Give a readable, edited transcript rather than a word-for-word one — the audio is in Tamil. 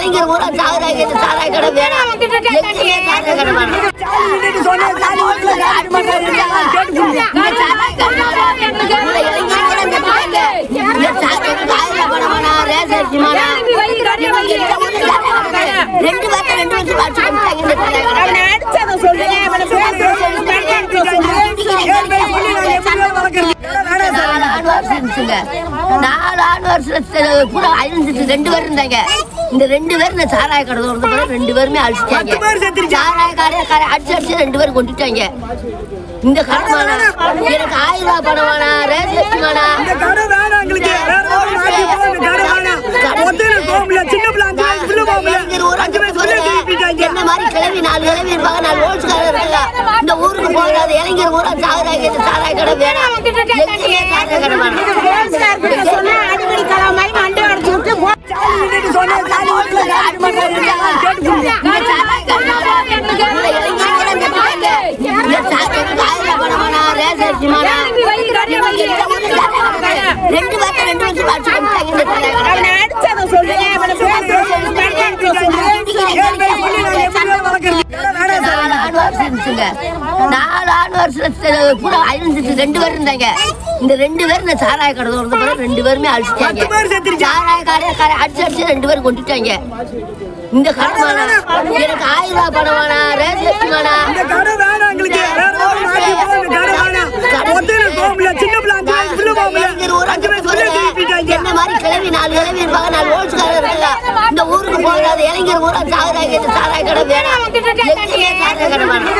இளைஞர் பூரா சாகுறாங்க. சாராய கடை வேணாம், எங்கேயே சாராய கடை வேணாம். ரெண்டு வருஷம் 2 வருஷம் ஆட்சி நாலு வருஷத்துல பூரா அழிஞ்சிட்டு 2 பேர் இருந்தாங்க. இந்த 2 பேர் இந்த சாராய கடை திறந்த 2 பேருமே அழிச்சிட்டாங்க. சாராய கடை அடிச்சு 2 பேரும் கொண்டுட்டாங்க. இந்த கடை எனக்கு 1000 ரூபாய் பணம் வேணா, ரேஷன் வேணா, என்ன மாதிரி கிளவி 4 கிளவி இருப்பாங்க, 4 ஓல்ஸ்காரர் இருக்காங்க. இந்த ஊருக்கு போகாத இளைஞர் ஊரா சாகுறாங்க. இந்த சாராய கடை வேணாம், எங்கேயே சாராய கடை வேணாம். ரெண்டு வருஷம் நாலு வருஷத்துல பூரா அழிஞ்சிட்டு 2 பேர் இருந்தாங்க. இந்த 2 பேர் இந்த சாராய கடை திறந்த 2 பேருமே அழிச்சிட்டாங்க. சாராய கடை அடிச்சு 2 பேரும் கொண்டுட்டாங்க. இந்த கடை எனக்கு 1000 ரூபாய் பணம் வேணா, ரேஷன் வேணா, என்ன மாதிரி கிளவி 4 கிளவி இருப்பாங்க, 4 ஓல்ஸ்காரர் இருக்காங்க. இந்த ஊருக்கு போகாத இளைஞர் ஊரா சாகுறாங்க. இந்த சாராய கடை வேணாம், எங்கேயே சாராய கடை வேணாம்.